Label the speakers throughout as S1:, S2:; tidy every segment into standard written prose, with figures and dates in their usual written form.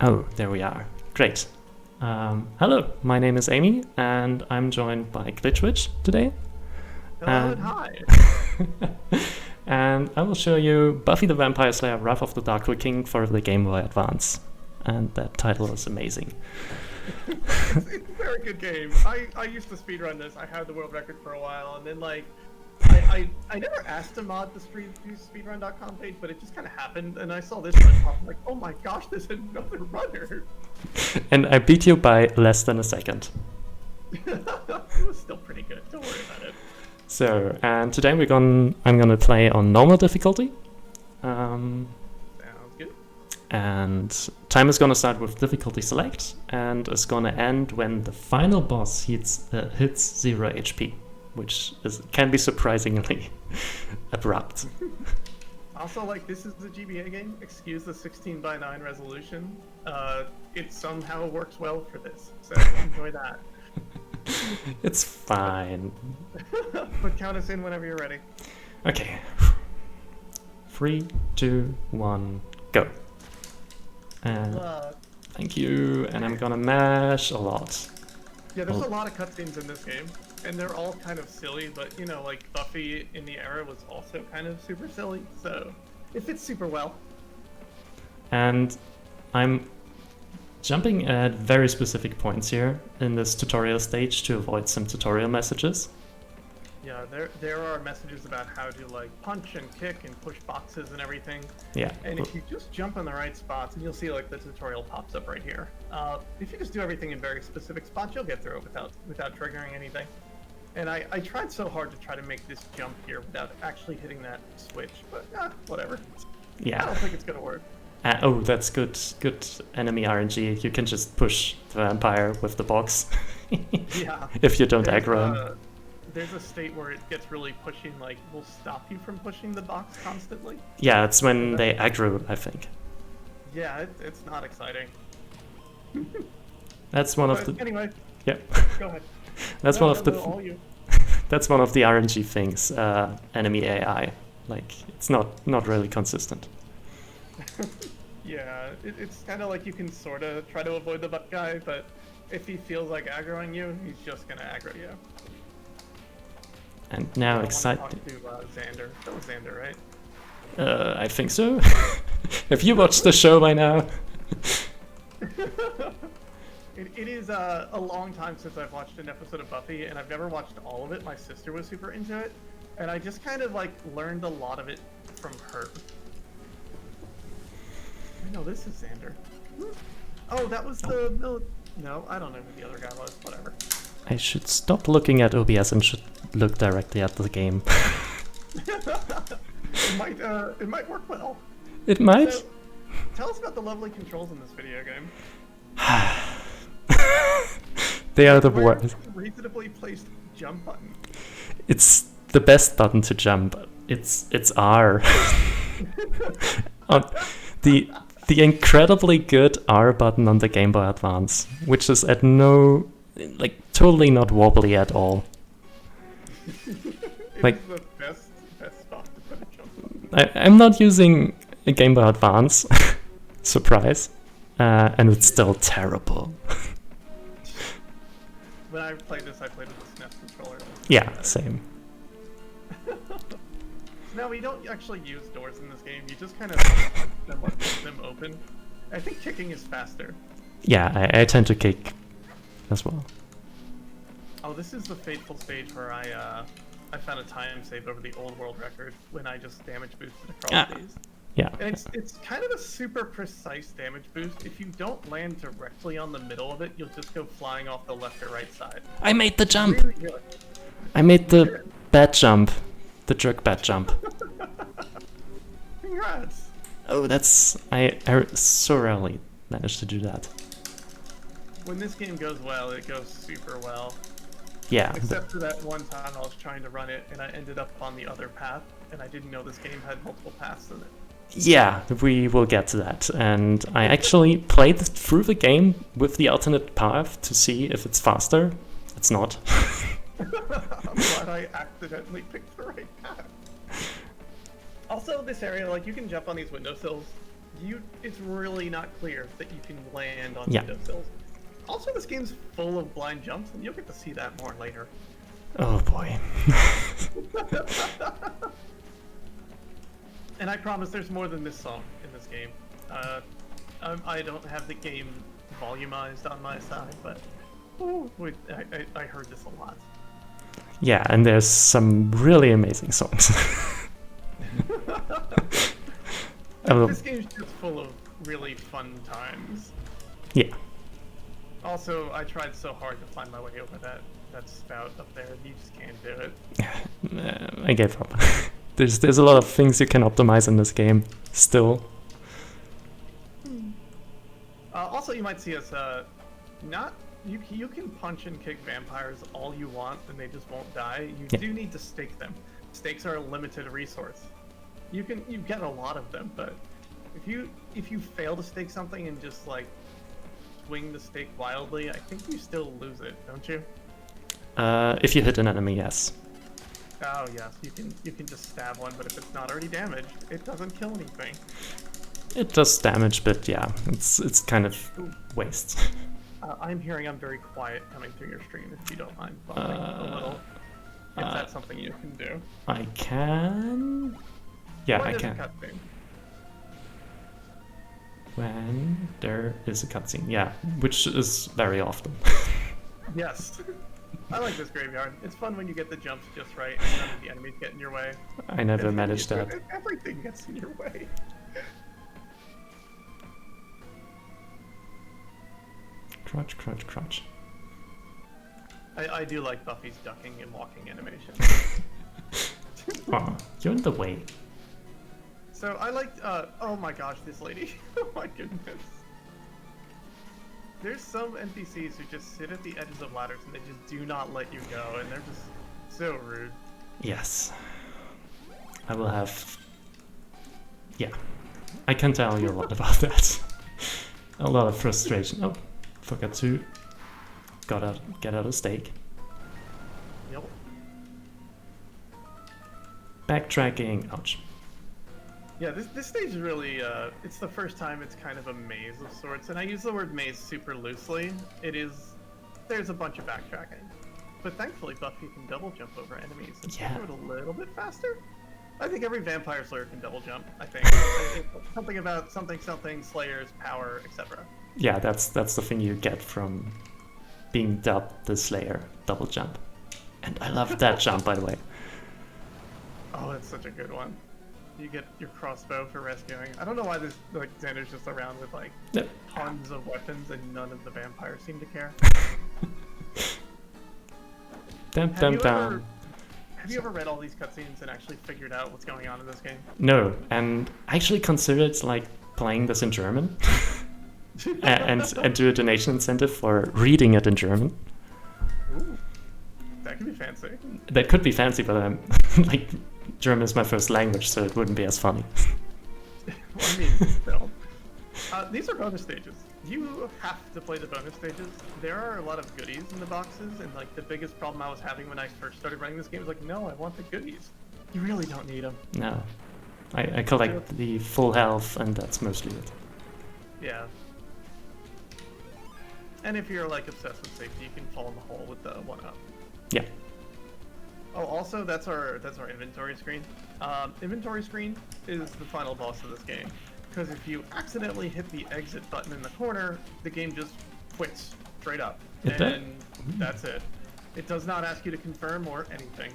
S1: Oh, there we are. Great. Hello, my name is Amy, and I'm joined by Glitchwitch today.
S2: Hello and hi.
S1: And I will show you Buffy the Vampire Slayer Wrath of the Darkhul King for the Game Boy Advance. And that title is amazing.
S2: It's a very good game. I used to speedrun this. I had the world record for a while, and then I never asked to mod the speedrun.com page, but it just kind of happened, and I saw this run pop. I'm like, oh my gosh, there's another runner.
S1: And I beat you by less than a second.
S2: It was still pretty good. Don't worry about it.
S1: So, and today I'm gonna play on normal difficulty.
S2: Sounds good.
S1: And time is gonna start with difficulty select, and it's gonna end when the final boss hits 0 HP, which can be surprisingly abrupt.
S2: Also, like, this is the GBA game. Excuse the 16:9 resolution. It somehow works well for this, so enjoy that.
S1: It's fine.
S2: But count us in whenever you're ready.
S1: Okay. 3, 2, 1, go. And thank you. And I'm gonna mash a lot.
S2: Yeah, there's a lot of cutscenes in this game, and they're all kind of silly, but you know, like Buffy in the era was also kind of super silly, so it fits super well.
S1: And I'm jumping at very specific points here in this tutorial stage to avoid some tutorial messages.
S2: Yeah, there are messages about how to like punch and kick and push boxes and everything.
S1: Yeah.
S2: And if you just jump in the right spots, and you'll see like the tutorial pops up right here. If you just do everything in very specific spots, you'll get through it without triggering anything. And I tried so hard to try to make this jump here without actually hitting that switch, but whatever.
S1: Yeah.
S2: I don't think it's gonna work.
S1: Oh, that's good. Good enemy RNG. You can just push the vampire with the box.
S2: Yeah.
S1: If you don't aggro him.
S2: There's a state where it gets really pushing, like, will stop you from pushing the box constantly.
S1: Yeah, it's when they aggro, I think.
S2: Yeah, it's not exciting.
S1: That's one of the.
S2: Anyway.
S1: Yep.
S2: Go ahead.
S1: That's one of the.
S2: All you.
S1: That's one of the RNG things. Enemy AI, like it's not really consistent.
S2: Yeah, it's kind of like you can sort of try to avoid the butt guy, but if he feels like aggroing you, he's just gonna aggro you.
S1: And now
S2: I
S1: excited.
S2: want to talk to Xander. That was Xander, right?
S1: I think so. Have you watched the show by now?
S2: It is a long time since I've watched an episode of Buffy, and I've never watched all of it. My sister was super into it, and I just kind of like learned a lot of it from her. No, this is Xander. Oh, that was the no, I don't know who the other guy was. Whatever.
S1: I should stop looking at OBS and should look directly at the game.
S2: It might work well.
S1: It might.
S2: So, tell us about the lovely controls in this video game.
S1: They are the worst.
S2: Reasonably placed jump button.
S1: It's the best button to jump. It's R. The incredibly good R button on the Game Boy Advance, which is at no, like, totally not wobbly at all. Like,
S2: It's the best spot to put a jump button.
S1: I'm not using a Game Boy Advance, surprise, and it's still terrible.
S2: When I played this, I played with the SNES controller.
S1: Yeah, same.
S2: No, we don't actually use doors in this game. You just kind of push them open. I think kicking is faster.
S1: Yeah, I tend to kick as well.
S2: Oh, this is the fateful stage where I found a time save over the old world record when I just damage boosted across these.
S1: Yeah.
S2: And it's kind of a super precise damage boost. If you don't land directly on the middle of it, you'll just go flying off the left or right side.
S1: I made the jump!
S2: Really.
S1: I made the bad jump. The jerk bad jump.
S2: Congrats!
S1: Oh, I so rarely managed to do that.
S2: When this game goes well, it goes super well.
S1: Yeah.
S2: Except for that one time I was trying to run it and I ended up on the other path, and I didn't know this game had multiple paths in it.
S1: Yeah, we will get to that. And I actually played through the game with the alternate path to see if it's faster. It's not.
S2: I'm glad I accidentally picked the right path. Also, this area, like, you can jump on these windowsills it's really not clear that you can land on
S1: Yeah.
S2: windowsills. Also, this game's full of blind jumps, and you'll get to see that more later.
S1: Oh boy.
S2: And I promise there's more than this song in this game. I don't have the game volumized on my side, but I heard this a lot.
S1: Yeah, and there's some really amazing songs.
S2: This game's just full of really fun times.
S1: Yeah.
S2: Also, I tried so hard to find my way over that spout up there. You just can't do it.
S1: I gave up. There's a lot of things you can optimize in this game still.
S2: Also, you might see us you can punch and kick vampires all you want, and they just won't die. You do need to stake them. Stakes are a limited resource. You get a lot of them, but if you fail to stake something and just like swing the stake wildly, I think you still lose it, don't you?
S1: If you hit an enemy, yes.
S2: Oh yes, you can just stab one, but if it's not already damaged, it doesn't kill anything.
S1: It does damage, but yeah, it's kind of waste.
S2: I'm hearing I'm very quiet coming through your stream, if you don't mind bumping a little. If that's something you can do.
S1: I can. Yeah, I
S2: There's a
S1: can.
S2: cutscene.
S1: When there is a cutscene, yeah, which is very often.
S2: Yes. I like this graveyard. It's fun when you get the jumps just right and none of the enemies get in your way.
S1: I never managed that.
S2: Everything gets in your way.
S1: Crunch, crunch, crunch.
S2: I do like Buffy's ducking and walking animation.
S1: Oh, you're in the way.
S2: So I liked, oh my gosh, this lady. Oh my goodness. There's some NPCs who just sit at the edges of ladders and they just do not let you go, and they're just so rude.
S1: Yes. I will have... Yeah. I can tell you a lot about that. A lot of frustration. Oh, forgot to... Get out of stake.
S2: Yep.
S1: Backtracking. Ouch.
S2: Yeah, this stage is really, it's the first time it's kind of a maze of sorts, and I use the word maze super loosely. There's a bunch of backtracking. But thankfully Buffy can double jump over enemies and do it a little bit faster. I think every Vampire Slayer can double jump, I think. Something about something, Slayer's power, etc.
S1: Yeah, that's the thing you get from being dubbed the Slayer, double jump. And I love that jump, by the way.
S2: Oh, it's such a good one. You get your crossbow for rescuing. I don't know why this Xander's just around with tons of weapons and none of the vampires seem to care. Have you ever read all these cutscenes and actually figured out what's going on in this game?
S1: No, and I actually considered playing this in German and do a donation incentive for reading it in German.
S2: Ooh, that could be fancy.
S1: That could be fancy, but German is my first language, so it wouldn't be as funny.
S2: Well, I mean, still. These are bonus stages. You have to play the bonus stages. There are a lot of goodies in the boxes, and the biggest problem I was having when I first started running this game was no, I want the goodies. You really don't need them.
S1: No. I collect the full health, and that's mostly it.
S2: Yeah. And if you're obsessed with safety, you can fall in the hole with the 1-up.
S1: Yeah.
S2: Oh, also, that's our inventory screen. Inventory screen is the final boss of this game. Because if you accidentally hit the exit button in the corner, the game just quits straight up. And that's it. It does not ask you to confirm or anything.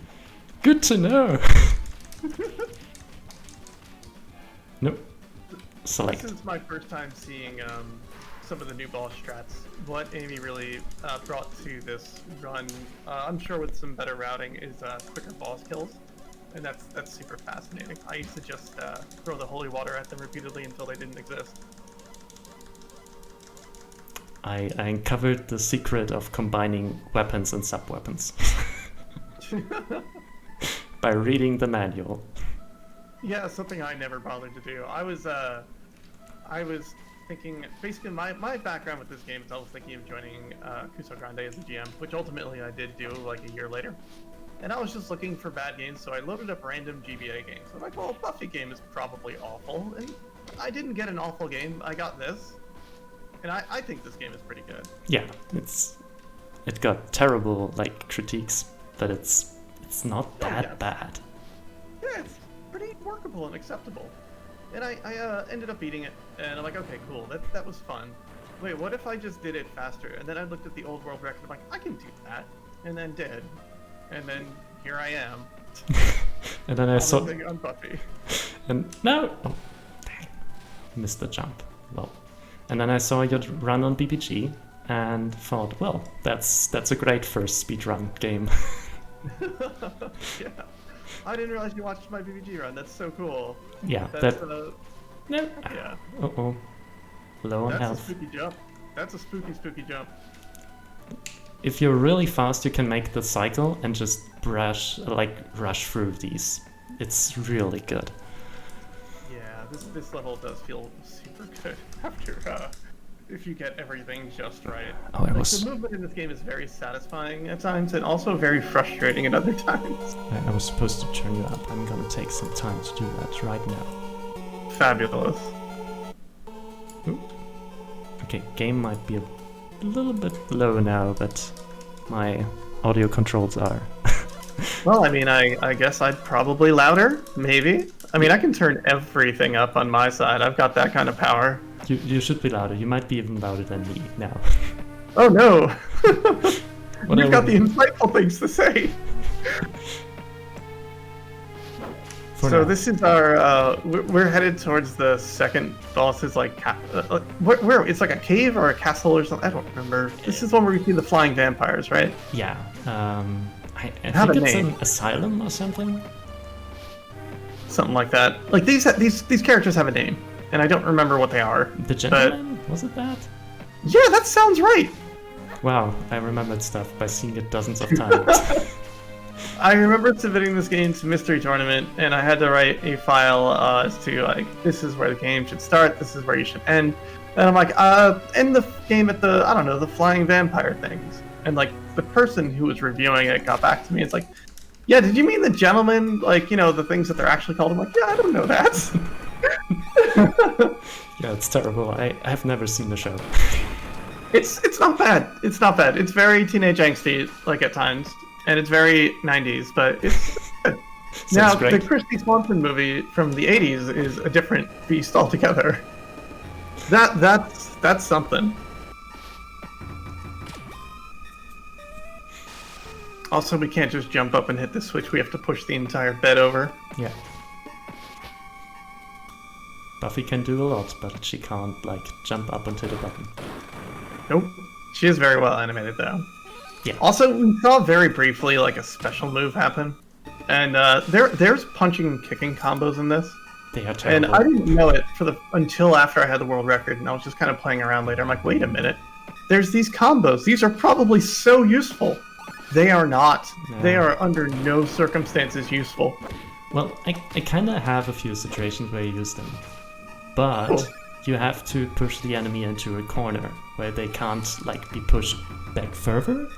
S1: Good to know! Nope. Select.
S2: This is my first time seeing some of the new boss strats. What Amy really brought to this run, I'm sure with some better routing, is quicker boss kills. And that's super fascinating. I used to just throw the holy water at them repeatedly until they didn't exist.
S1: I uncovered the secret of combining weapons and sub-weapons. By reading the manual.
S2: Yeah, something I never bothered to do. I was thinking, basically my background with this game is I was thinking of joining Cuso Grande as a GM, which ultimately I did do a year later. And I was just looking for bad games, so I loaded up random GBA games. I'm like, well, a Buffy game is probably awful. And I didn't get an awful game. I got this, and I think this game is pretty good.
S1: Yeah, it got terrible like critiques, but it's not that bad.
S2: Yeah, it's pretty workable and acceptable. And I ended up beating it, and I'm like, okay, cool, that was fun. Wait, what if I just did it faster? And then I looked at the old world record, I'm like, I can do that, and then did, and then here I am.
S1: And then I saw
S2: on Buffy.
S1: And no, oh, dang, missed the jump. Well, and then I saw you run on BBG and thought, well, that's a great first speedrun game.
S2: Yeah. I didn't realize you watched my BBG run. That's so cool.
S1: Yeah,
S2: That's,
S1: no.
S2: yeah.
S1: Uh-oh. Low on
S2: That's
S1: health.
S2: a spooky jump. That's a spooky jump.
S1: If you're really fast, you can make the cycle and just rush through these. It's really good.
S2: Yeah, this level does feel super good after if you get everything just right.
S1: Oh,
S2: The movement in this game is very satisfying at times and also very frustrating at other times.
S1: I was supposed to turn you up. I'm gonna take some time to do that right now.
S2: Fabulous.
S1: Ooh. Okay, game might be a little bit low now, but my audio controls are.
S2: Well, I mean, I guess I'd probably louder, maybe. I mean, I can turn everything up on my side. I've got that kind of power.
S1: You should be louder. You might be even louder than me now.
S2: Oh no! You've got the insightful things to say. So
S1: now.
S2: This is our. We're headed towards the second boss. Is like where it's like a cave or a castle or something. I don't remember. This is one where we see the flying vampires, right?
S1: Yeah. I think it's an asylum or something.
S2: Something like that. Like these characters have a name, and I don't remember what they are.
S1: The gentleman? Was it that?
S2: Yeah, that sounds right.
S1: Wow, I remembered stuff by seeing it dozens of times.
S2: I remember submitting this game to Mystery Tournament, and I had to write a file as to like, this is where the game should start, this is where you should end. And I'm like, end the game at the, I don't know, the flying vampire things. And like, the person who was reviewing it got back to me. It's like, yeah, did you mean the gentleman? Like, you know, the things that they're actually called? I'm like, yeah, I don't know that.
S1: Yeah, it's terrible. I've never seen the show.
S2: It's not bad. It's not bad. It's very teenage angsty, like at times. And it's very 90s, but it's good. Now,
S1: great.
S2: the Christy Swanson movie from the 80s is a different beast altogether. That's something. Also, we can't just jump up and hit the switch. We have to push the entire bed over.
S1: Yeah. Buffy can do a lot, but she can't, like, jump up onto the button.
S2: Nope. She is very well animated, though.
S1: Yeah.
S2: Also, we saw very briefly, like, a special move happen. And there's punching and kicking combos in this.
S1: They are terrible.
S2: And I didn't know it until after I had the world record, and I was just kind of playing around later. I'm like, wait a minute. There's these combos. These are probably so useful. They are not. No. They are under no circumstances useful.
S1: Well, I kind of have a few situations where you use them. But cool. You have to push the enemy into a corner where they can't, like, be pushed back further.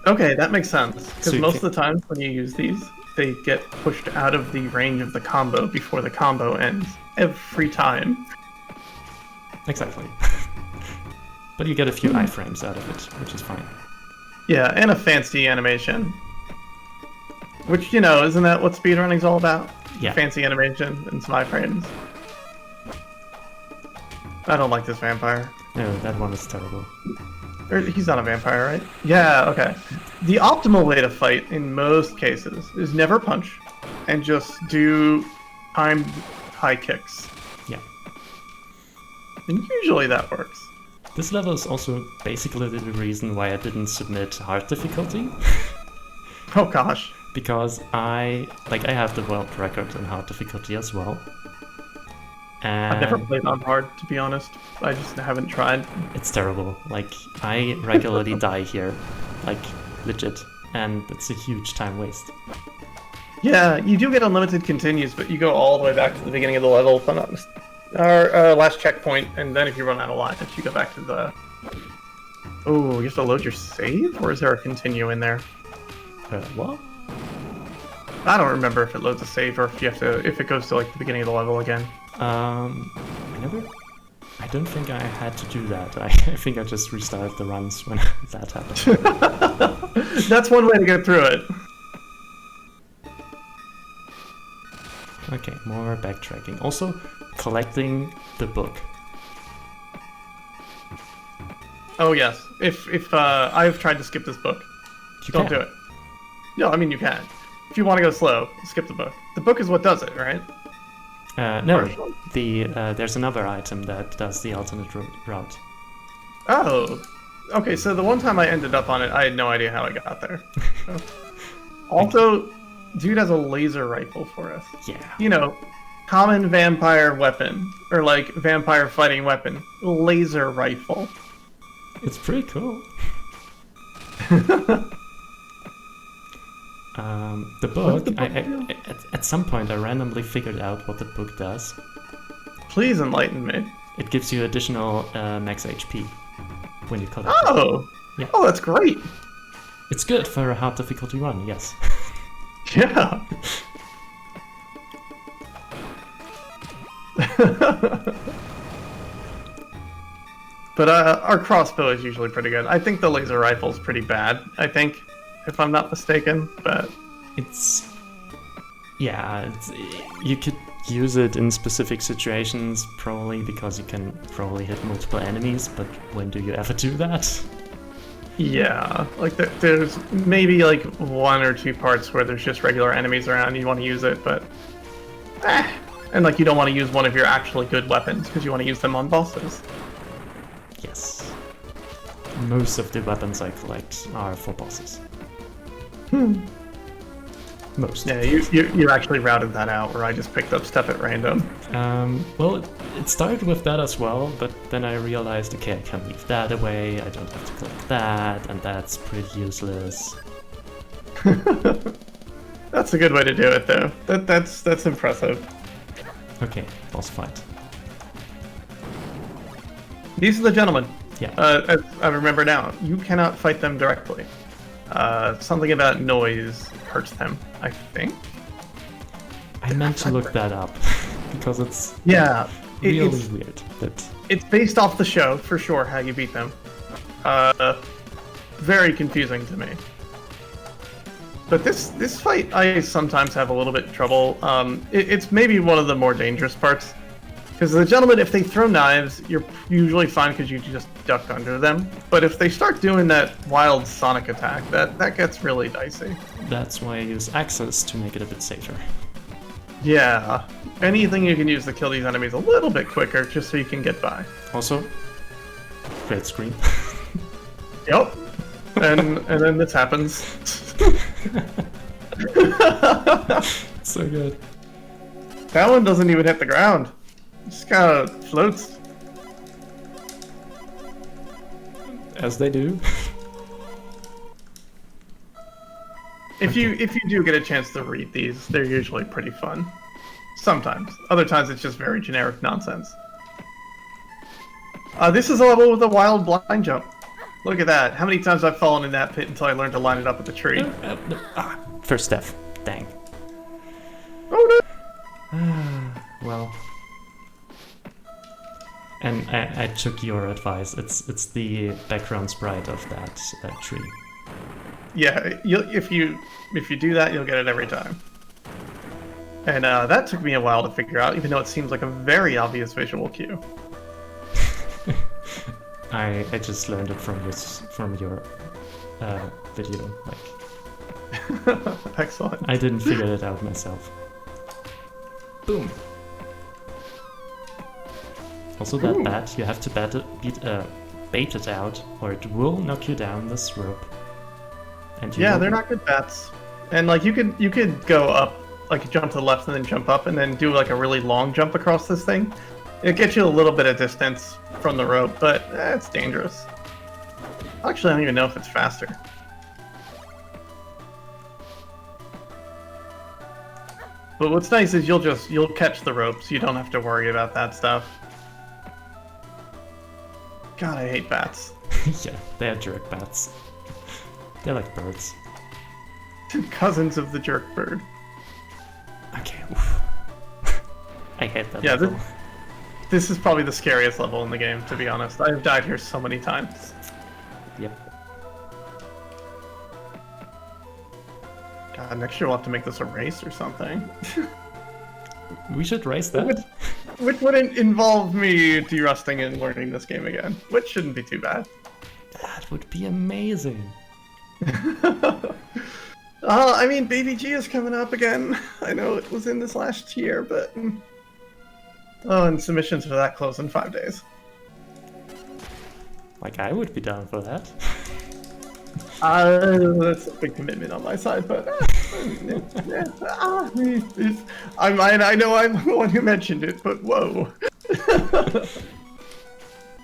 S2: Okay, that makes sense. Because most of the times when you use these, they get pushed out of the range of the combo before the combo ends. Every time.
S1: Exactly. But you get a few iframes out of it, which is fine.
S2: Yeah, and a fancy animation. Which, you know, isn't that what speedrunning's all about?
S1: Yeah.
S2: Fancy animation and some iframes. I don't like this vampire.
S1: No, that one is terrible.
S2: He's not a vampire, right? Yeah, okay. The optimal way to fight in most cases is never punch and just do timed high kicks.
S1: Yeah.
S2: And usually that works.
S1: This level is also basically the reason why I didn't submit hard difficulty.
S2: Oh gosh.
S1: Because I have the world record in hard difficulty as well. And
S2: I've never played on hard, to be honest. I just haven't tried.
S1: It's terrible. Like, I regularly die here. Like, legit. And it's a huge time waste.
S2: Yeah, you do get unlimited continues, but you go all the way back to the beginning of the level, if I'm not mistaken. Our last checkpoint, and then if you run out of lives, you go back to the... Oh, you have to load your save? Or is there a continue in there?
S1: What?
S2: I don't remember if it loads a save or if you have to, if it goes to like the beginning of the level again.
S1: I don't think I had to do that. I think I just restarted the runs when that happened.
S2: That's one way to get through it.
S1: Okay, more backtracking. Also, collecting the book.
S2: Oh yes. If I've tried to skip this book. Don't do it. No, I mean you can. If you want to go slow, skip the book. The book is what does it, right?
S1: No, there's another item that does the alternate route.
S2: Oh, okay. So the one time I ended up on it, I had no idea how I got there. Also, dude has a laser rifle for us.
S1: Yeah.
S2: You know, common vampire weapon or like vampire fighting weapon, laser rifle.
S1: It's pretty cool. The book, at some point I randomly figured out what the book does.
S2: Please enlighten me.
S1: It gives you additional max HP when you collect it.
S2: Oh!
S1: Yeah.
S2: Oh, that's great!
S1: It's good for a hard difficulty run, yes.
S2: Yeah! But our crossbow is usually pretty good. I think the laser rifle is pretty bad, if I'm not mistaken, but...
S1: you could use it in specific situations, probably because you can probably hit multiple enemies, but when do you ever do that?
S2: Yeah, like there's maybe like 1 or 2 parts where there's just regular enemies around and you want to use it, but... And like you don't want to use one of your actually good weapons, because you want to use them on bosses.
S1: Yes. Most of the weapons I collect are for bosses. Most.
S2: Yeah, you actually routed that out, where I just picked up stuff at random.
S1: Well, it started with that as well, but then I realized, okay, I can leave that away, I don't have to collect that, and that's pretty useless.
S2: That's a good way to do it, though. That's impressive.
S1: Okay, boss fight.
S2: These are the gentlemen.
S1: Yeah.
S2: As I remember now, you cannot fight them directly. Something about noise hurts them, I think.
S1: I meant to look that up because it's
S2: really
S1: weird.
S2: It's based off the show for sure. How you beat them. Very confusing to me. But this fight, I sometimes have a little bit of trouble. It's maybe one of the more dangerous parts. Because the gentlemen, if they throw knives, you're usually fine because you just duck under them. But if they start doing that wild sonic attack, that gets really dicey.
S1: That's why I use axes to make it a bit safer.
S2: Yeah. Anything you can use to kill these enemies a little bit quicker, just so you can get by.
S1: Also, red screen.
S2: Yep. And then this happens.
S1: So good.
S2: That one doesn't even hit the ground. Just kind of floats.
S1: As they do.
S2: If you do get a chance to read these, they're usually pretty fun. Sometimes. Other times it's just very generic nonsense. This is a level with a wild blind jump. Look at that. How many times I've fallen in that pit until I learned to line it up with the tree.
S1: First step. Dang.
S2: Oh
S1: no! Well... And I took your advice. It's the background sprite of that tree.
S2: Yeah, if you do that, you'll get it every time. And that took me a while to figure out, even though it seems like a very obvious visual cue.
S1: I just learned it from your video. Like,
S2: excellent.
S1: I didn't figure it out myself. Boom. Also that bat, you have to bait it out, or it will knock you down this rope. And
S2: they're not good bats. And like you could go up, like jump to the left and then jump up, and then do like a really long jump across this thing. It gets you a little bit of distance from the rope, but it's dangerous. Actually, I don't even know if it's faster. But what's nice is you'll catch the rope, so you don't have to worry about that stuff. God, I hate bats.
S1: Yeah, they're jerk bats. They're like birds.
S2: Cousins of the jerk bird.
S1: Okay, oof. I hate that
S2: Yeah,
S1: level.
S2: this is probably the scariest level in the game, to be honest. I've died here so many times.
S1: Yep.
S2: God, next year we'll have to make this a race or something.
S1: We should race that.
S2: Which wouldn't involve me de-rusting and learning this game again, which shouldn't be too bad.
S1: That would be amazing.
S2: I mean, Baby G is coming up again. I know it was in this last year, but... Oh, and submissions for that close in 5 days.
S1: Like, I would be down for that.
S2: That's a big commitment on my side, but... I know I'm the one who mentioned it, but whoa.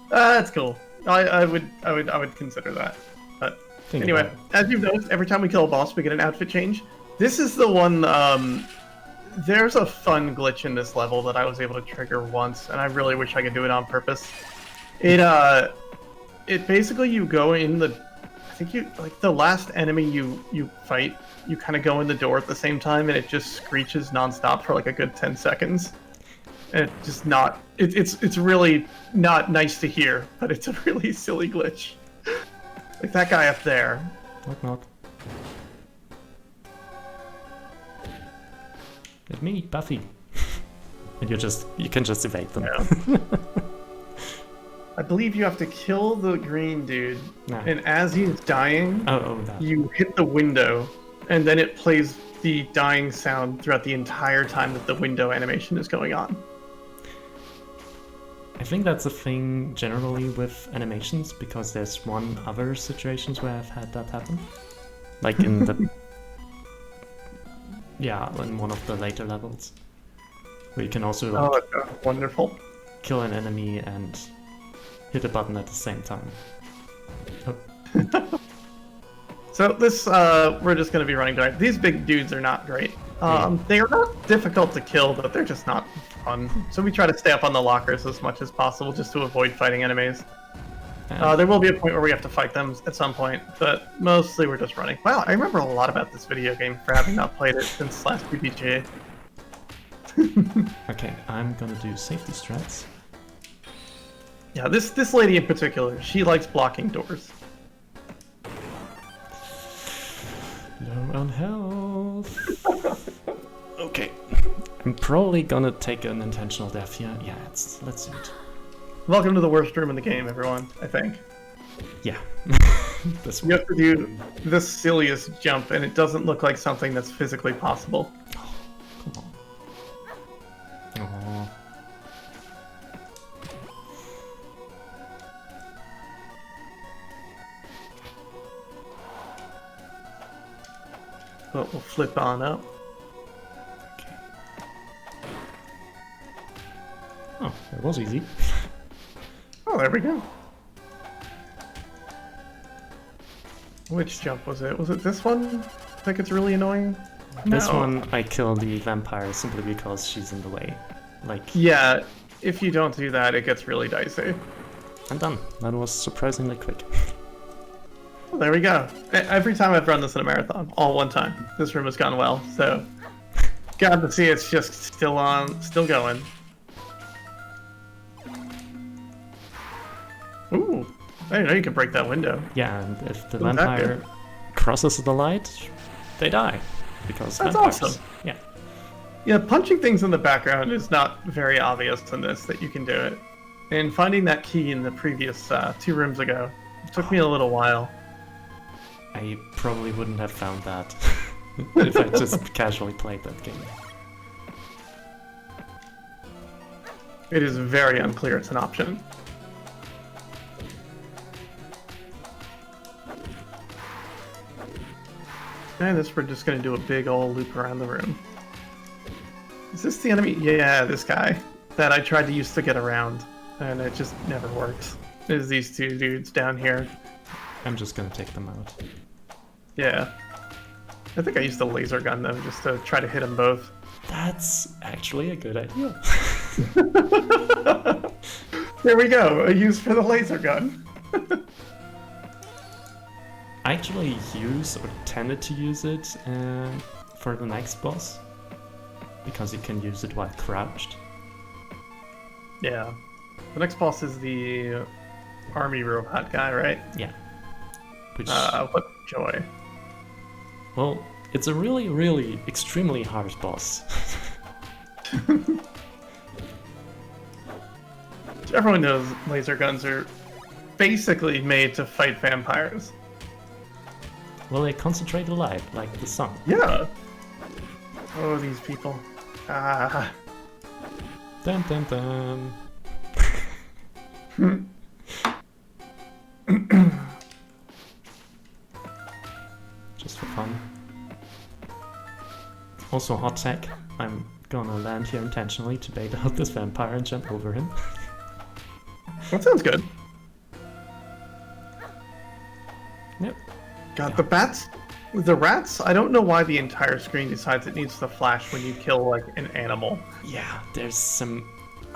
S2: That's cool. I would consider that. But anyway, as you've noticed, every time we kill a boss, we get an outfit change. This is the one. There's a fun glitch in this level that I was able to trigger once, and I really wish I could do it on purpose. It basically you go in the. I think you like the last enemy you fight. You kind of go in the door at the same time, and it just screeches nonstop for like a good 10 seconds. And it's just not. It's really not nice to hear, but it's a really silly glitch. Like that guy up there.
S1: Knock knock. It's me, Buffy. And you can just evade them.
S2: Yeah. I believe you have to kill the green dude, and as he's dying, you hit the window, and then it plays the dying sound throughout the entire time that the window animation is going on.
S1: I think that's a thing generally with animations, because there's one other situations where I've had that happen. Like in the... yeah, in one of the later levels. Where you can also like,
S2: wonderful.
S1: Kill an enemy and hit a button at the same time. Oh.
S2: So this, we're just going to be running direct. These big dudes are not great. They are not difficult to kill, but they're just not fun. So we try to stay up on the lockers as much as possible just to avoid fighting enemies. There will be a point where we have to fight them at some point, but mostly we're just running. Wow, I remember a lot about this video game for having not played it since last PPGA.
S1: Okay, I'm gonna do safety strats.
S2: Yeah, this lady in particular, she likes blocking doors.
S1: Low on health. Okay. I'm probably gonna take an intentional death here. Yeah, let's do it.
S2: Welcome to the worst room in the game, everyone, I think.
S1: Yeah. This
S2: you have to do the silliest jump, and it doesn't look like something that's physically possible.
S1: Oh, come on. Oh.
S2: But we'll flip on up.
S1: Okay. Oh, that was easy.
S2: Oh, there we go. Which jump was it? Was it this one? I think it's really annoying.
S1: This one, I kill the vampire simply because she's in the way. Like.
S2: Yeah, if you don't do that, it gets really dicey.
S1: I'm done. That was surprisingly quick.
S2: Well, there we go. Every time I've run this in a marathon, all one time, this room has gone well. So, glad to see it's just still going. Ooh, I didn't know you could break that window.
S1: Yeah, and if the vampire crosses the light, they die. Because
S2: that's
S1: vampires.
S2: Awesome.
S1: Yeah.
S2: Yeah, punching things in the background is not very obvious in this that you can do it. And finding that key in the previous 2 rooms ago took me a little while.
S1: I probably wouldn't have found that if I just casually played that game.
S2: It is very unclear it's an option. And this, we're just going to do a big old loop around the room. Is this the enemy? Yeah, this guy that I tried to use to get around, and it just never worked. There's these 2 dudes down here.
S1: I'm just going to take them out.
S2: Yeah. I think I used the laser gun, though, just to try to hit them both.
S1: That's actually a good idea.
S2: There we go, a use for the laser gun.
S1: I actually tended to use it for the next boss, because you can use it while crouched.
S2: Yeah. The next boss is the army robot guy, right?
S1: Yeah. Which,
S2: What joy.
S1: well, it's a really, really extremely hard boss.
S2: Everyone knows laser guns are basically made to fight vampires.
S1: Well, they concentrate the light, like the sun.
S2: Yeah. Oh, these people. Ah.
S1: Dun dun dun. Just for fun. Also, hot tech. I'm gonna land here intentionally to bait out this vampire and jump over him.
S2: That sounds good.
S1: Yep.
S2: God, the bats, the rats. I don't know why the entire screen decides it needs to flash when you kill like an animal.
S1: Yeah, there's some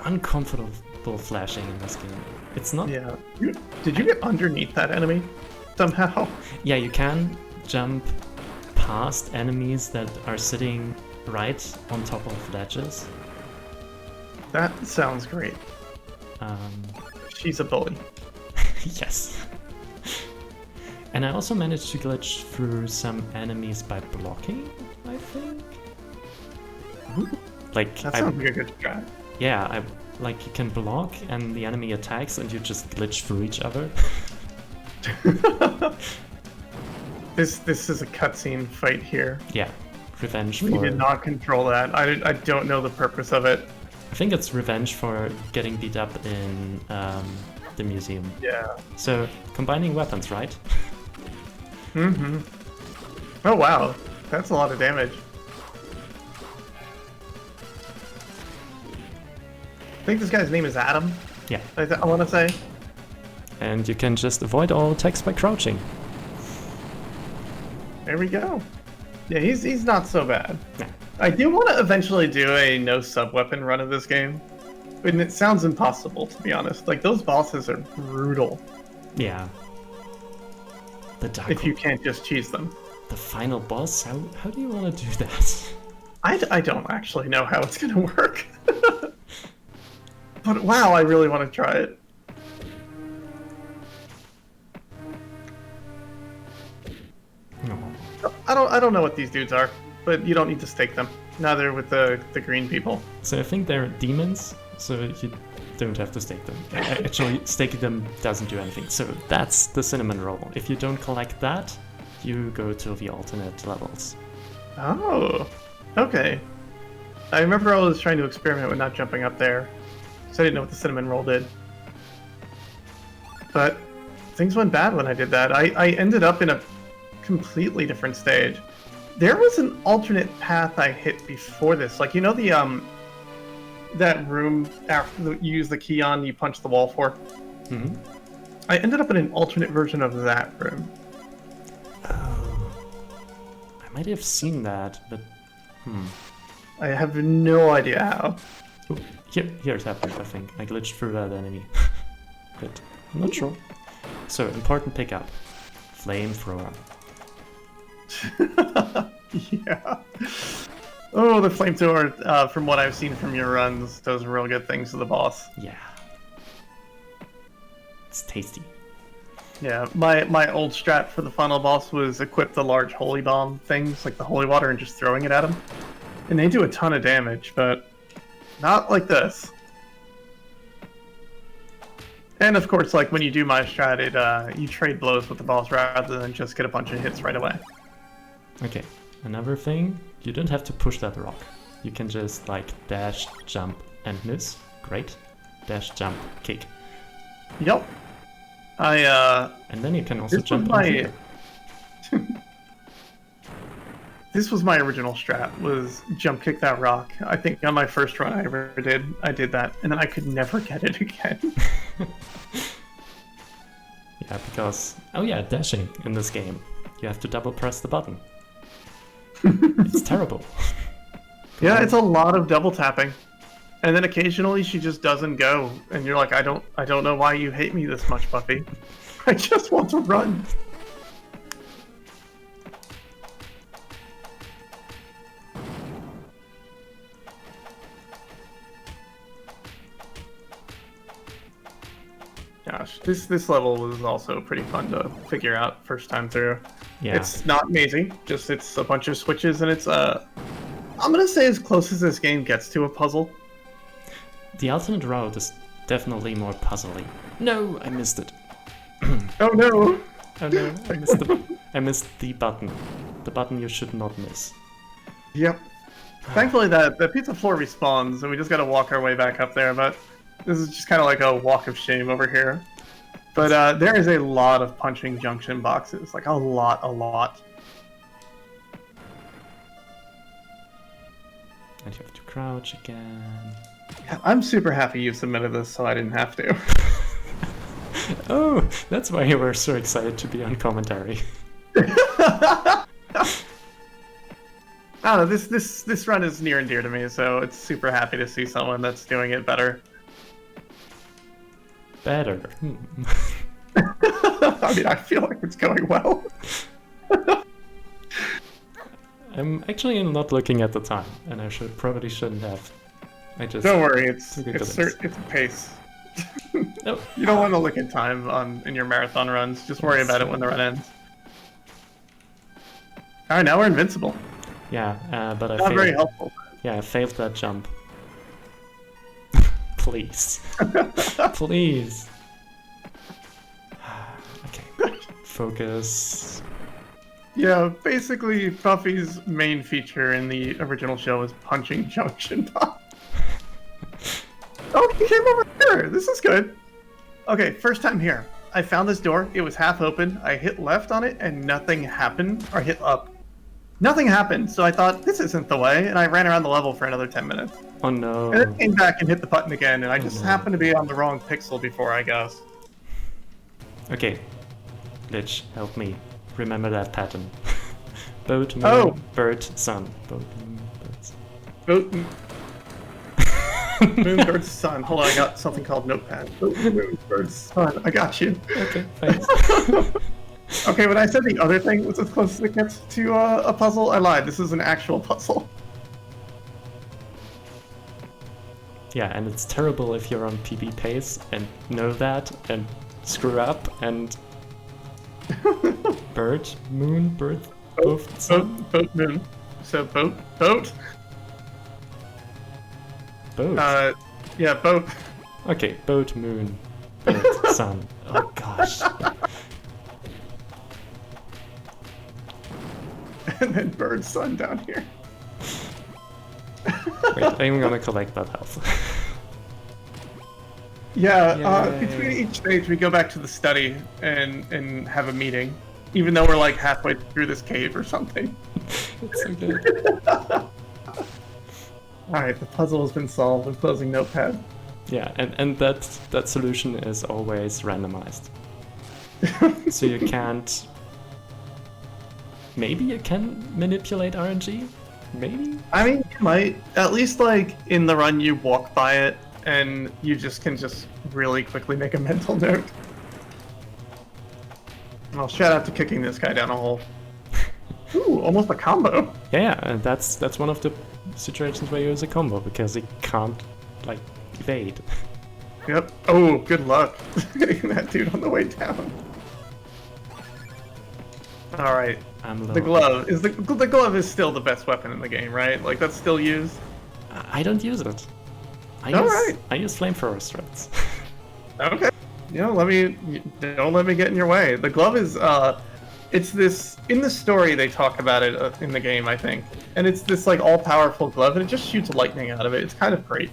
S1: uncomfortable flashing in this game. It's not.
S2: Yeah. Did you get underneath that enemy somehow?
S1: Yeah, you can jump past enemies that are sitting right on top of ledges.
S2: That sounds great. She's a bully.
S1: Yes. And I also managed to glitch through some enemies by blocking, I think. Like
S2: That sounds like a good strat.
S1: yeah, like you can block and the enemy attacks and you just glitch through each other.
S2: This is a cutscene fight here.
S1: Yeah, revenge
S2: We
S1: for.
S2: did not control that. I don't know the purpose of it.
S1: I think it's revenge for getting beat up in the museum.
S2: Yeah.
S1: So combining weapons, right?
S2: Mm-hmm. Oh wow, that's a lot of damage. I think this guy's name is Adam.
S1: Yeah.
S2: I want to say.
S1: And you can just avoid all attacks by crouching.
S2: There we go. Yeah, he's not so bad.
S1: Yeah.
S2: I do want to eventually do a no sub-weapon run of this game. And it sounds impossible, to be honest. Like, those bosses are brutal
S1: Yeah. The Darkhul,
S2: if you can't just cheese them.
S1: the final boss. How do you want to do that?
S2: I don't actually know how it's going to work. But wow, I really want to try it.
S1: No.
S2: I don't know what these dudes are, but you don't need to stake them. Neither with the green people.
S1: So I think they're demons, so you don't have to stake them. Actually, staking them doesn't do anything. So that's the cinnamon roll. If you don't collect that, you go to the alternate levels.
S2: Oh, okay. I remember I was trying to experiment with not jumping up there, so I didn't know what the cinnamon roll did. But things went bad when I did that. I ended up in a completely different stage. There was an alternate path I hit before this. Like, you know the that room after you use the key on, you punch the wall for?
S1: Mm-hmm.
S2: I ended up in an alternate version of that room.
S1: Oh. I might have seen that, but
S2: I have no idea how.
S1: Ooh, here it happened, I think. I glitched through that enemy. But I'm not sure. So, important pickup. Flamethrower.
S2: Yeah. Oh, the flamethrower, from what I've seen from your runs, does real good things to the boss.
S1: Yeah. It's tasty.
S2: Yeah, my old strat for the final boss was equip the large holy bomb things, like the holy water, and just throwing it at him. And they do a ton of damage, but not like this. And of course, like when you do my strat, you trade blows with the boss rather than just get a bunch of hits right away.
S1: Okay, another thing, you don't have to push that rock. You can just like dash, jump, and miss. Great. Dash, jump, kick.
S2: Yep.
S1: And then you can also jump on here.
S2: This was my original strat, was jump kick that rock. I think on my first run I ever did, I did that, and then I could never get it again.
S1: Yeah, because... Oh yeah, dashing in this game. You have to double press the button. It's terrible.
S2: Yeah, it's a lot of double tapping. And then occasionally she just doesn't go, and you're like, I don't know why you hate me this much, Buffy. I just want to run. Gosh, this level was also pretty fun to figure out first time through.
S1: Yeah.
S2: It's not amazing, just it's a bunch of switches, and it's I'm gonna say as close as this game gets to a puzzle.
S1: The alternate route is definitely more puzzly. No, I missed it.
S2: Oh no!
S1: Oh no, I missed the button. The button you should not miss.
S2: Yep. Thankfully, the pizza floor respawns, and we just gotta walk our way back up there, but this is just kind of like a walk of shame over here. But there is a lot of punching junction boxes, like a lot.
S1: And you have to crouch again.
S2: Yeah, I'm super happy you submitted this, so I didn't have to.
S1: Oh, that's why you were so excited to be on commentary.
S2: I don't know, this run is near and dear to me, so it's super happy to see someone that's doing it better.
S1: Better.
S2: I mean, I feel like it's going well.
S1: I'm actually not looking at the time, and I probably shouldn't have. I just
S2: Don't worry, it's
S1: look at the
S2: it's pace.
S1: Oh,
S2: You don't want to look at time in your marathon runs. Just worry about it when the run ends. All right, now we're invincible.
S1: yeah, but I
S2: Not very
S1: failed.
S2: helpful.
S1: Yeah, I failed that jump. Please, please. Okay, focus.
S2: Yeah, basically, Buffy's main feature in the original show is punching junction box. Oh, he came over here. This is good. Okay, first time here. I found this door. It was half open. I hit left on it, and nothing happened. Or hit up. Nothing happened, so I thought, this isn't the way, and I ran around the level for another 10 minutes.
S1: Oh no.
S2: And then came back and hit the button again, and I just
S1: no.
S2: happened to be on the wrong pixel before, I guess.
S1: Okay, Lich, help me. Remember that pattern. Boat, moon,
S2: Oh.
S1: bird, sun. Boat, moon, bird, sun.
S2: Boat, moon, bird, sun. Hold on, I got something called Notepad. Boat, moon, bird, sun. I got you.
S1: Okay, thanks.
S2: Okay, when I said the other thing was as close as it gets to a puzzle, I lied. This is an actual puzzle.
S1: Yeah, and it's terrible if you're on PB pace and know that and screw up and bird, moon, bird, both sun,
S2: Boat, moon. So boat.
S1: boat.
S2: Yeah, boat.
S1: Okay, boat, moon, bird, sun. Oh gosh.
S2: And then bird, sun down here.
S1: Wait, I'm gonna collect that health.
S2: Yeah,
S1: Yay.
S2: between each stage we go back to the study and have a meeting, even though we're like halfway through this cave or something.
S1: It's so good.
S2: Alright, the puzzle has been solved. I'm closing Notepad.
S1: Yeah, and that solution is always randomized. So you can't. Maybe you can manipulate RNG? Maybe?
S2: I mean, you might. At least, like, in the run, you walk by it, and you can really quickly make a mental note. Well, shout out to kicking this guy down a hole. Ooh, almost a combo.
S1: Yeah, and that's one of the situations where you use a combo, because he can't, like, evade.
S2: Yep. Oh, good luck hitting that dude on the way down. Alright.
S1: I'm low.
S2: The glove is the glove is still the best weapon in the game, right? Like that's still used.
S1: I don't use it. I use flamethrower strats.
S2: Okay. Don't let me get in your way. The glove is it's this in the story they talk about it in the game, I think, and it's this like all-powerful glove, and it just shoots lightning out of it. It's kind of great,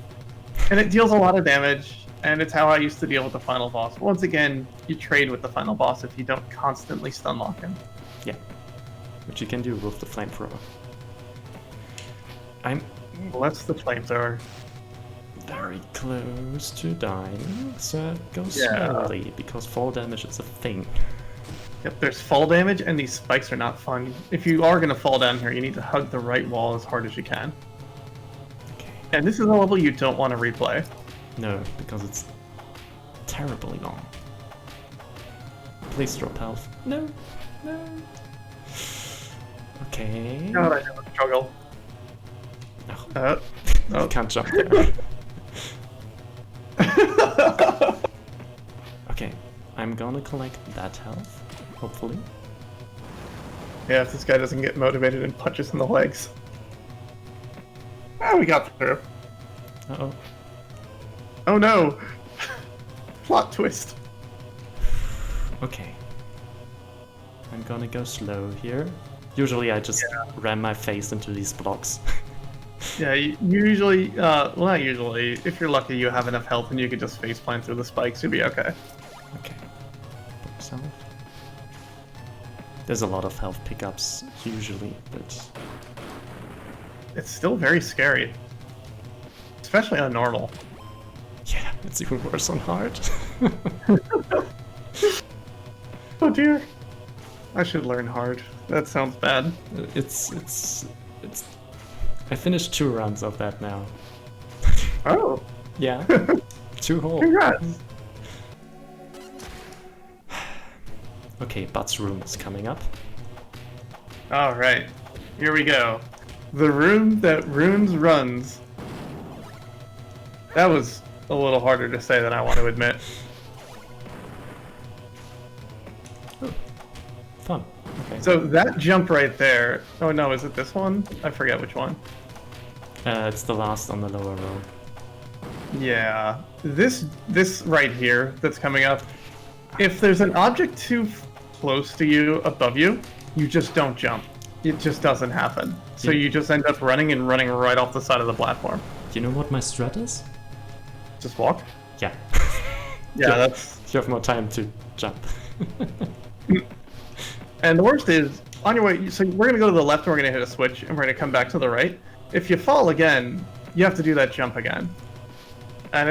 S2: and it deals a lot of damage. And it's how I used to deal with the final boss. Once again, you trade with the final boss if you don't constantly stun lock him.
S1: Yeah, which you can do with the flamethrower. I'm
S2: Less the flamethrower.
S1: very close to dying, so it goes
S2: Yeah.
S1: slowly, because fall damage is a thing.
S2: Yep, there's fall damage, and these spikes are not fun. If you are gonna fall down here, you need to hug the right wall as hard as you can.
S1: Okay.
S2: And this is a level you don't want to replay.
S1: No, because it's terribly long. Please drop health. No, no. Okay.
S2: God, I never struggle.
S1: No,
S2: Oh.
S1: you can't jump there. Okay, Okay, I'm gonna collect that health, hopefully.
S2: Yeah, if this guy doesn't get motivated and punches in the legs. Ah, we got through.
S1: Uh-oh.
S2: Oh no! Plot twist.
S1: Okay. I'm gonna go slow here. Usually I just ram my face into these blocks.
S2: Yeah, usually, well, not usually. If you're lucky, you have enough health and you can just faceplant through the spikes, you'll be okay.
S1: Okay. Box health. There's a lot of health pickups, usually, but...
S2: It's still very scary. Especially on normal.
S1: Yeah, it's even worse on hard.
S2: Oh dear. I should learn hard. That sounds bad.
S1: It's... I finished 2 rounds of that now.
S2: Oh.
S1: Yeah. 2 whole.
S2: Congrats.
S1: Okay, But's room is coming up.
S2: Alright. Here we go. The room that runes runs. That was a little harder to say than I want to admit.
S1: Oh, fun. Okay.
S2: So that jump right there. Oh no, is it this one? I forget which one.
S1: It's the last on the lower row.
S2: Yeah. This right here that's coming up. If there's an object too close to you, above you, you just don't jump. It just doesn't happen. So you just end up running right off the side of the platform.
S1: You know what my strat is?
S2: Just walk?
S1: Yeah.
S2: Yeah, that's...
S1: You have more time to jump.
S2: And the worst is, on your way, so we're going to go to the left and we're going to hit a switch and we're going to come back to the right. If you fall again, you have to do that jump again. And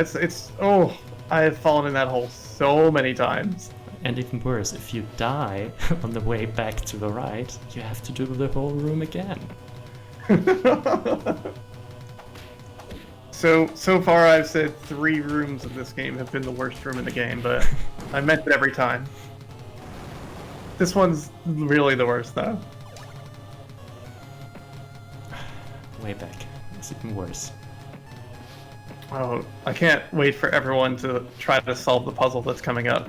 S2: oh, I have fallen in that hole so many times.
S1: And even worse, if you die on the way back to the right, you have to do the whole room again.
S2: So far I've said 3 rooms of this game have been the worst room in the game, but I meant it every time. This one's really the worst, though.
S1: Way back. It's even worse.
S2: Oh, I can't wait for everyone to try to solve the puzzle that's coming up.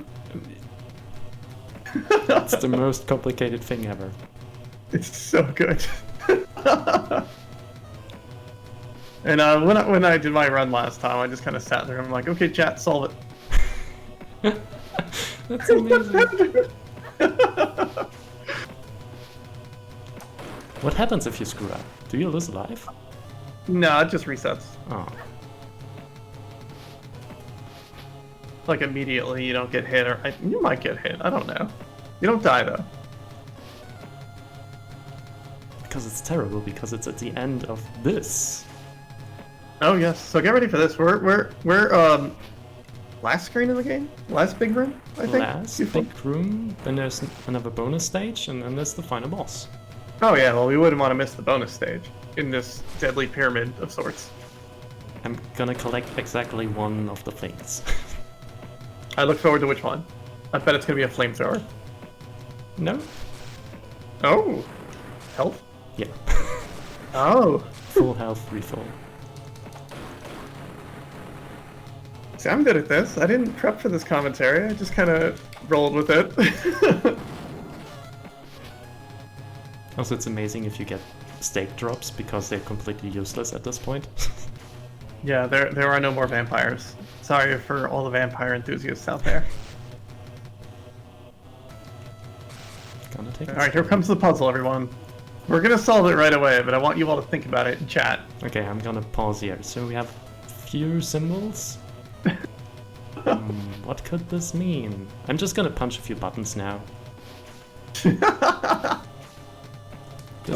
S1: It's the most complicated thing ever.
S2: It's so good. And when I did my run last time, I just kind of sat there and I'm like, okay, chat, solve it.
S1: That's amazing. What happens if you screw up? Do you lose life?
S2: No, it just resets.
S1: Oh.
S2: Like immediately, you don't get hit, or you might get hit. I don't know. You don't die though.
S1: Because it's terrible, because it's at the end of this.
S2: Oh yes. So get ready for this. We're last screen in the game, last big room. I think.
S1: Last big room. Then there's another bonus stage, and then there's the final boss.
S2: Oh yeah. Well, we wouldn't want to miss the bonus stage in this deadly pyramid of sorts.
S1: I'm gonna collect exactly one of the things.
S2: I look forward to which one. I bet it's gonna be a flamethrower.
S1: No?
S2: Oh, health.
S1: Yeah.
S2: Oh.
S1: Full health refill.
S2: See, I'm good at this. I didn't prep for this commentary. I just kind of rolled with it.
S1: Also, it's amazing if you get stake drops, because they're completely useless at this point.
S2: Yeah, there are no more vampires. Sorry for all the vampire enthusiasts out there.
S1: Gonna take
S2: Alright, here comes the puzzle, everyone. We're gonna solve it right away, but I want you all to think about it in chat.
S1: Okay, I'm gonna pause here. So we have few symbols. What could this mean? I'm just gonna punch a few buttons now. This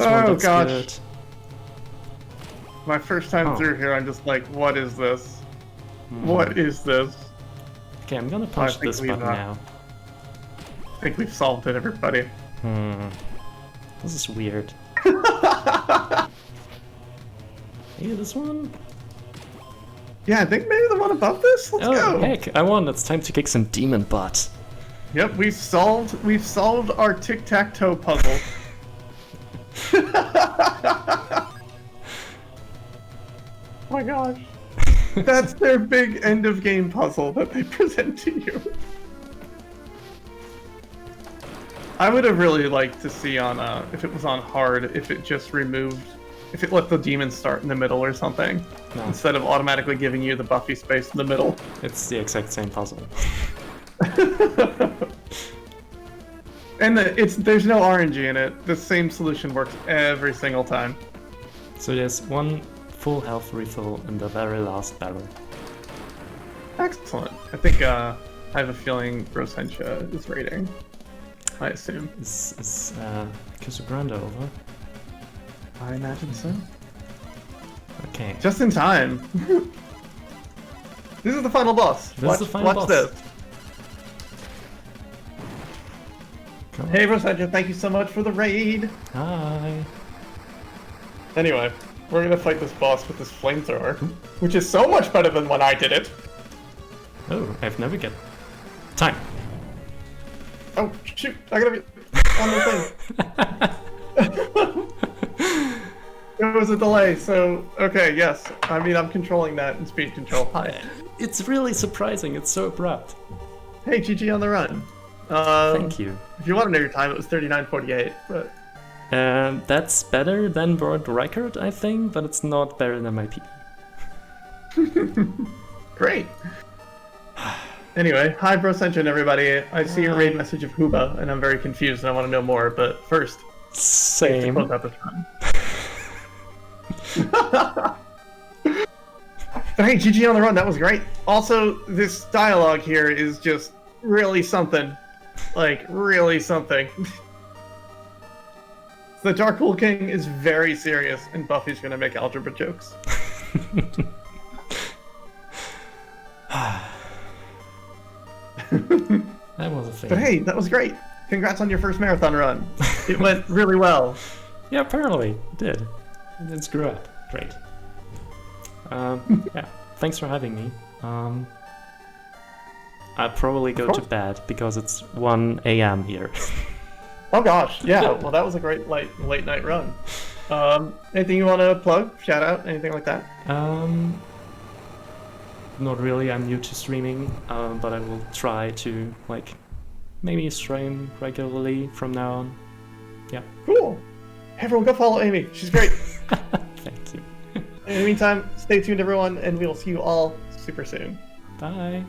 S1: one looks good.
S2: My first time through here, I'm just like, what is this? What is this?
S1: Okay, I'm gonna punch this button now.
S2: I think we've solved it, everybody.
S1: This is weird. Hey, this one?
S2: Yeah, I think maybe the one above this? Let's go!
S1: Heck, I won. It's time to kick some demon butt.
S2: Yep, we've solved our tic-tac-toe puzzle. Oh my gosh. That's their big end of game puzzle that they present to you. I would have really liked to see on if it was on hard, if it just removed, if it let the demons start in the middle or something,
S1: No,
S2: instead of automatically giving you the Buffy space in the middle.
S1: it's the exact same puzzle.
S2: And there's no RNG in it. The same solution works every single time.
S1: So there's one full health refill in the very last barrel.
S2: Excellent. I think I have a feeling Rosensha is raiding. I assume.
S1: Is Kusubranda over?
S2: I imagine so.
S1: Okay.
S2: Just in time. This is the final boss.
S1: This is the final boss.
S2: Watch this.
S1: Come on.
S2: Hey Rosensha, thank you so much for the raid.
S1: Hi.
S2: Anyway, we're gonna fight this boss with this flamethrower, which is so much better than when I did it.
S1: Oh, I've never get time.
S2: Oh shoot! I gotta be on the thing. There was a delay, so okay, yes. I mean, I'm controlling that in speed control. Hi.
S1: It's really surprising. It's so abrupt.
S2: Hey, GG on the run.
S1: Thank you.
S2: If you want to know your time, it was 39:48. But
S1: That's better than world record, I think, but it's not better than my PB.
S2: great. Anyway, hi Brosenshin, everybody. I see your raid message of Huba, and I'm very confused, and I want to know more. But first,
S1: Same.
S2: close out this run. But hey, GG on the run, that was great. Also, this dialogue here is just really something. Like, really something. The Darkhul King is very serious, and Buffy's gonna make algebra jokes.
S1: That was a fail.
S2: But hey, that was great. Congrats on your first marathon run. It went really well.
S1: Yeah, apparently it did. It didn't screw up. Great. Yeah, thanks for having me. I'll probably go to bed because it's 1 a.m. here.
S2: Oh gosh, yeah. Well, that was a great late night run. Anything you want to plug, shout out, anything like that?
S1: Not really. I'm new to streaming, but I will try to maybe stream regularly from now on. Yeah.
S2: Cool. Hey, everyone, go follow Amy. She's great.
S1: Thank you.
S2: In the meantime, stay tuned, everyone, and we will see you all super soon.
S1: Bye.